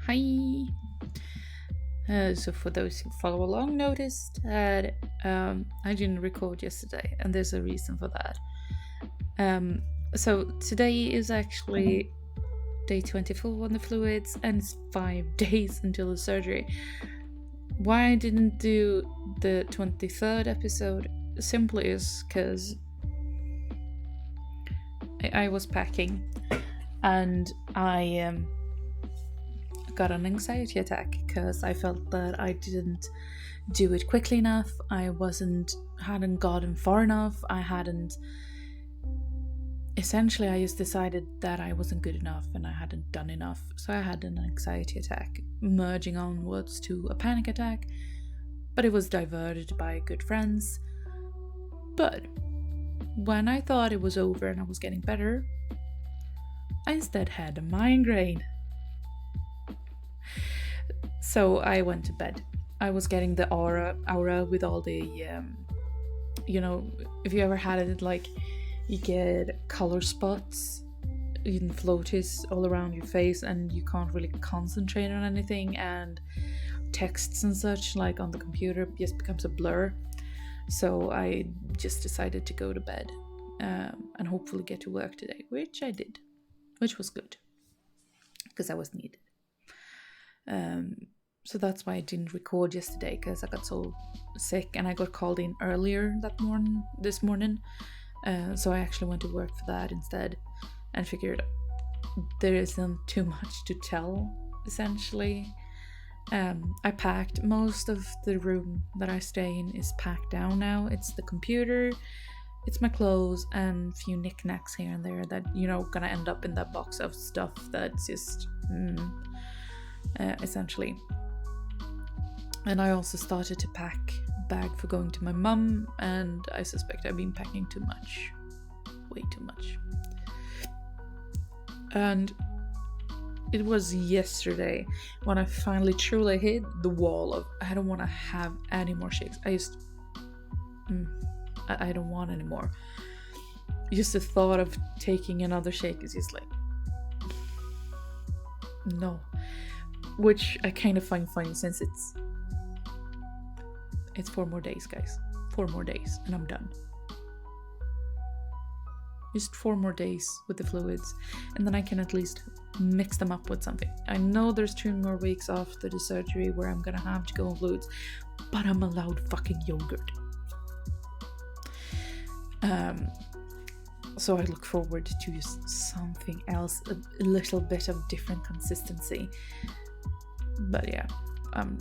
Hi! So for those who follow along, noticed that I didn't record yesterday, and there's a reason for that. So today is actually day 24 on the fluids, and it's 5 days until the surgery. Why I didn't do the 23rd episode simply is because I was packing, and I got an anxiety attack because I felt that I didn't do it quickly enough. I hadn't gotten far enough. Essentially, I just decided that I wasn't good enough and I hadn't done enough. So I had an anxiety attack, merging onwards to a panic attack, but it was diverted by good friends. But when I thought it was over and I was getting better, I instead had a migraine. So I went to bed. I was getting the aura with all the, if you ever had it, like you get color spots in floaties all around your face and you can't really concentrate on anything, and texts and such, like on the computer, just becomes a blur. So I just decided to go to bed and hopefully get to work today, which I did, which was good because I was needed. So that's why I didn't record yesterday, because I got so sick and I got called in earlier this morning. So I actually went to work for that instead and figured there isn't too much to tell, essentially. I packed most of the room that I stay in is packed down now. It's the computer, it's my clothes, and a few knickknacks here and there that, gonna end up in that box of stuff that's just, essentially. And I also started to pack a bag for going to my mum, and I suspect I've been packing too much. Way too much. And it was yesterday when I finally truly hit the wall of I don't want to have any more shakes. I don't want any more. Just the thought of taking another shake is just like, no. Which I kind of find funny since it's 4 more days, guys. 4 more days and I'm done. Just 4 more days with the fluids, and then I can at least mix them up with something. I know there's 2 more weeks after the surgery where I'm gonna have to go on fluids, but I'm allowed fucking yogurt. So I look forward to just something else, a little bit of different consistency. But yeah, I'm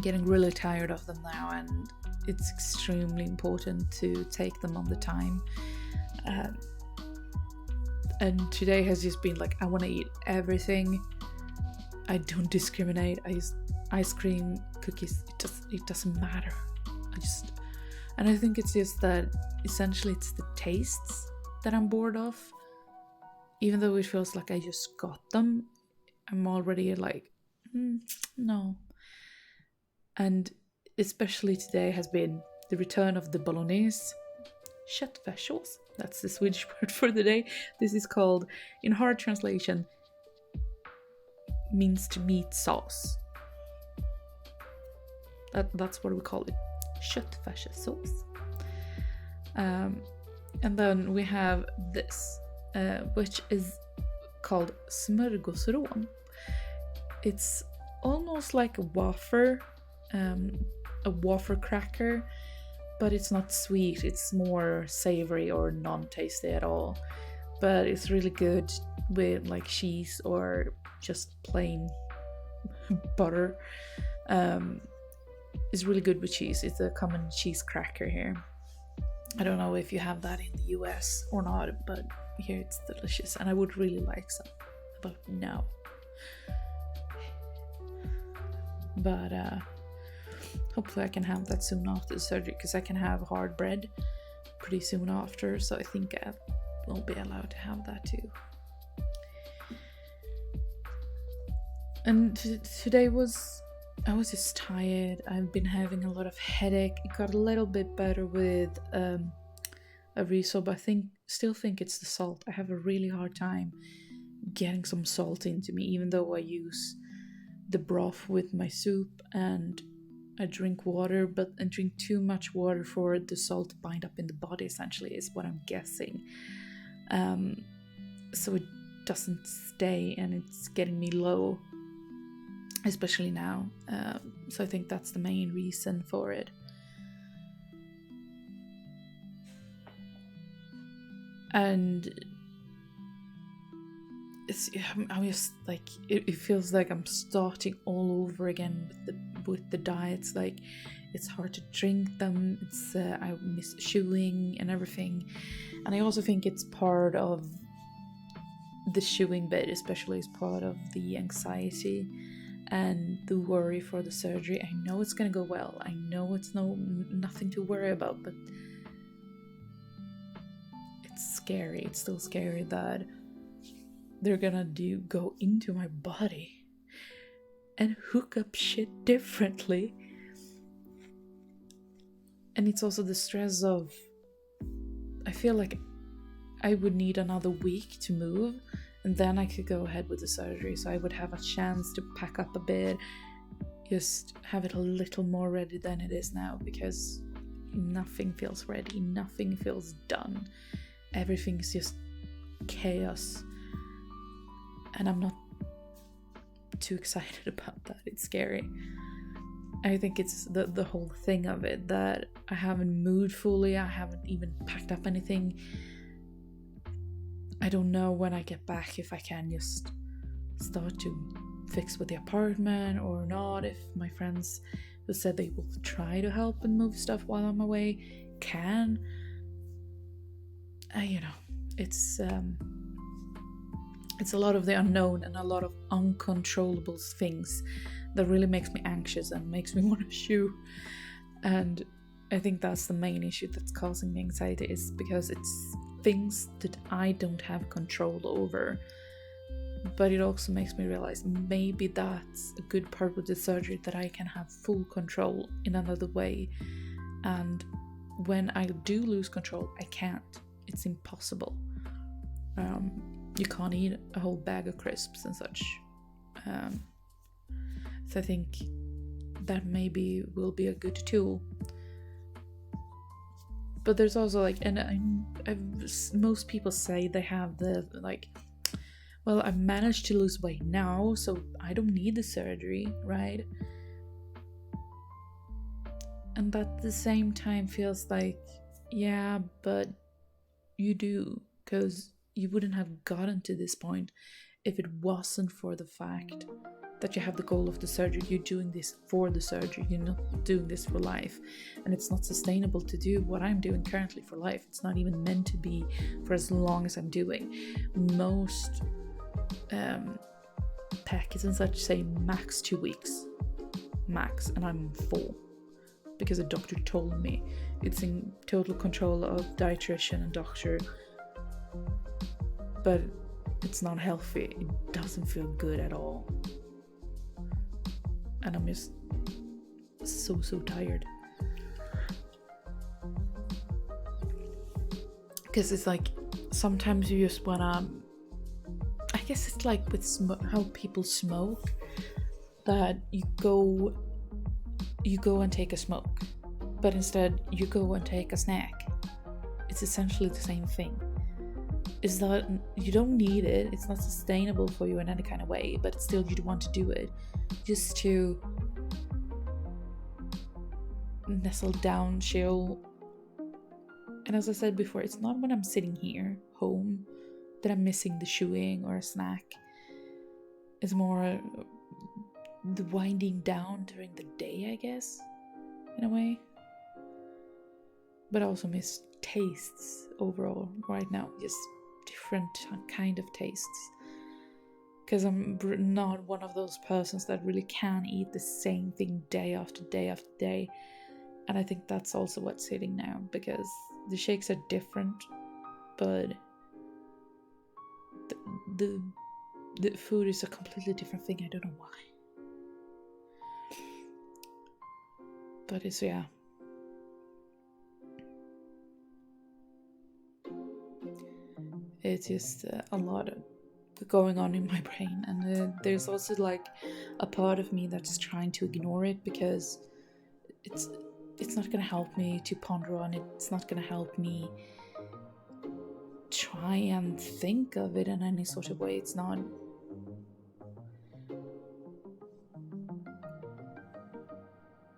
getting really tired of them now, and it's extremely important to take them on the time. And today has just been like, I want to eat everything. I don't discriminate. I use ice cream, cookies. It doesn't matter. And I think it's just that essentially it's the tastes that I'm bored of. Even though it feels like I just got them, I'm already like, no. And especially today has been the return of the bolognese köttfärssås. That's the Swedish word for the day. This is called, in hard translation, minced meat sauce. That's what we call it, köttfärssås. And then we have this, which is called smörgåsrån. It's almost like a wafer cracker, but it's not sweet. It's more savory or non-tasty at all. But it's really good with like cheese or just plain butter. It's really good with cheese. It's a common cheese cracker here. I don't know if you have that in the US or not, but here it's delicious and I would really like some. But no. But hopefully I can have that soon after the surgery, because I can have hard bread pretty soon after, so I think I will be allowed to have that too. And today I was just tired. I've been having a lot of headache. It got a little bit better with a reso, but I still think it's the salt. I have a really hard time getting some salt into me, even though I use the broth with my soup and I drink water, but I drink too much water for the salt to bind up in the body, essentially, is what I'm guessing. So it doesn't stay, and it's getting me low, especially now. So I think that's the main reason for it. And I'm just like, it feels like I'm starting all over again with the diets. Like, it's hard to drink them. It's I miss chewing and everything, and I also think it's part of the chewing bit, especially as part of the anxiety and the worry for the surgery. I know it's gonna go well. I know it's nothing to worry about, but it's scary. It's still scary that they're gonna go into my body and hook up shit differently. And it's also the stress of, I feel like I would need another week to move, and then I could go ahead with the surgery, so I would have a chance to pack up a bit, just have it a little more ready than it is now, because nothing feels ready, nothing feels done, everything's just chaos, and I'm not too excited about that. It's scary. I think it's the whole thing of it, that I haven't moved fully, I haven't even packed up anything. I don't know when I get back if I can just start to fix with the apartment or not, if my friends who said they will try to help and move stuff while I'm away can. It's a lot of the unknown and a lot of uncontrollable things that really makes me anxious and makes me want to shoo. And I think that's the main issue that's causing me anxiety, is because it's things that I don't have control over. But it also makes me realize maybe that's a good part with the surgery, that I can have full control in another way. And when I do lose control, I can't. It's impossible. You can't eat a whole bag of crisps and such. So I think that maybe will be a good tool. But there's also most people say they have the well, I've managed to lose weight now, so I don't need the surgery, right? And that at the same time feels like, yeah, but you do, because you wouldn't have gotten to this point if it wasn't for the fact that you have the goal of the surgery. You're doing this for the surgery, you're not doing this for life, and it's not sustainable to do what I'm doing currently for life. It's not even meant to be for as long as I'm doing. Most packets and such say max 2 weeks, max, and I'm full because a doctor told me. It's in total control of dietitian and doctor, but it's not healthy. It doesn't feel good at all. And I'm just so tired. Because it's like, sometimes you just wanna, I guess it's like with how people smoke, that you go and take a smoke, but instead you go and take a snack. It's essentially the same thing. Is that you don't need it, it's not sustainable for you in any kind of way, but still you want to do it just to nestle down, chill. And as I said before, it's not when I'm sitting here home that I'm missing the chewing or a snack. It's more the winding down during the day, I guess, in a way. But I also miss tastes overall right now, just different kind of tastes, because I'm not one of those persons that really can eat the same thing day after day after day. And I think that's also what's hitting now, because the shakes are different, but the food is a completely different thing. I don't know why, but it's, yeah, it's just a lot going on in my brain, and there's also like a part of me that's trying to ignore it because it's not gonna help me to ponder on it. It's not gonna help me try and think of it in any sort of way. It's not.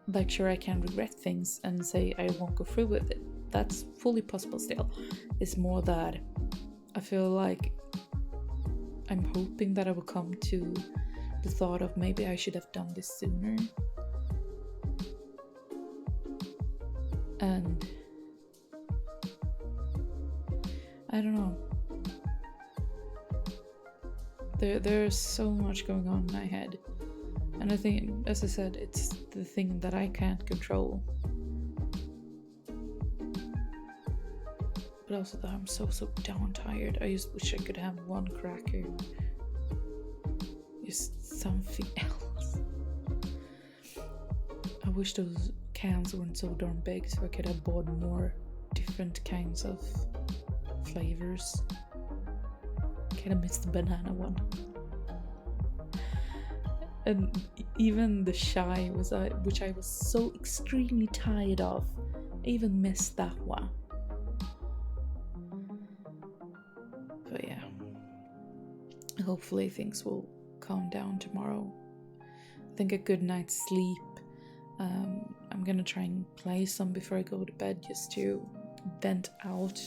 Like, sure, I can regret things and say I won't go through with it. That's fully possible still. It's more that I feel like I'm hoping that I will come to the thought of maybe I should have done this sooner. And I don't know. There's so much going on in my head. And I think, as I said, it's the thing that I can't control. But also that I'm so damn tired. I just wish I could have one cracker. Just something else. I wish those cans weren't so darn big so I could have bought more different kinds of flavors. Kinda missed the banana one. And even the shy was which I was so extremely tired of. I even missed that one. But yeah, hopefully things will calm down tomorrow. I think a good night's sleep. I'm gonna try and play some before I go to bed just to vent out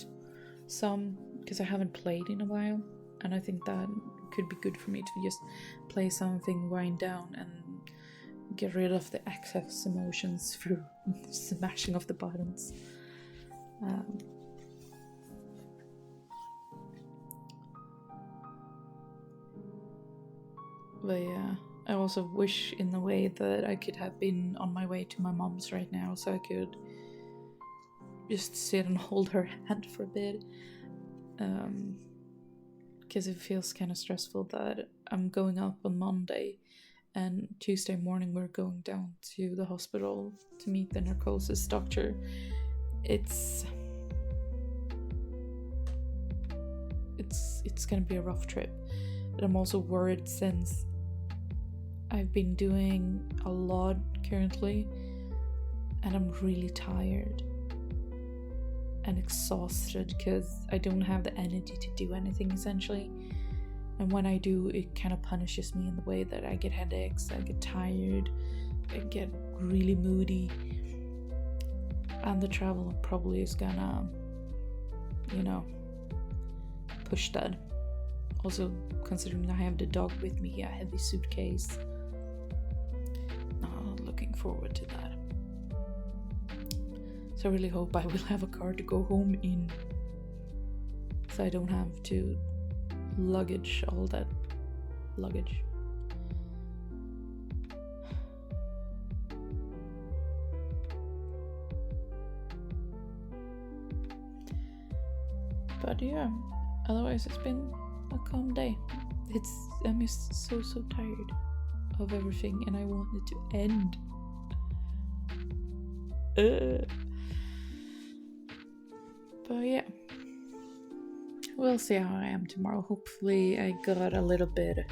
some, because I haven't played in a while, and I think that could be good for me to just play something, wind down, and get rid of the excess emotions through smashing of the buttons. But yeah, I also wish in a way that I could have been on my way to my mom's right now, so I could just sit and hold her hand for a bit. Because it feels kind of stressful that I'm going up on Monday, and Tuesday morning we're going down to the hospital to meet the narcosis doctor. It's gonna be a rough trip, but I'm also worried since I've been doing a lot currently, and I'm really tired and exhausted because I don't have the energy to do anything essentially. And when I do, it kind of punishes me in the way that I get headaches, I get tired, I get really moody, and the travel probably is gonna, push that. Also, considering I have the dog with me, a heavy suitcase. Looking forward to that. So I really hope I will have a car to go home in, so I don't have to luggage all that luggage. But yeah, otherwise it's been a calm day. I'm just so tired of everything, and I want it to end. But yeah, we'll see how I am tomorrow. Hopefully I got a little bit.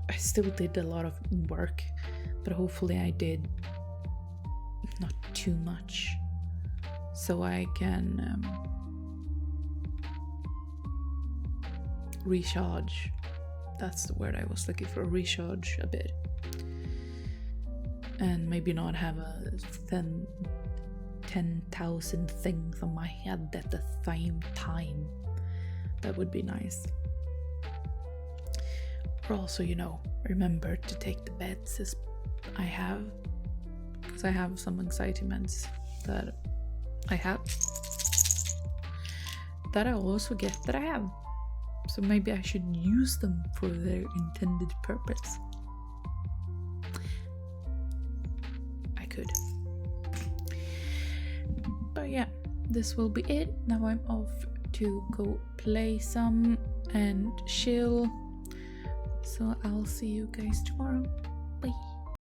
I still did a lot of work, but hopefully I did not too much, so I can recharge. That's the word I was looking for. Recharge a bit, and maybe not have a 10,000 things on my head at the same time. That would be nice. Or also, remember to take the meds as I have, because I have some anxiety meds that I have that I always forget that I have. So maybe I should use them for their intended purpose. I could. But yeah, this will be it. Now I'm off to go play some and chill. So I'll see you guys tomorrow.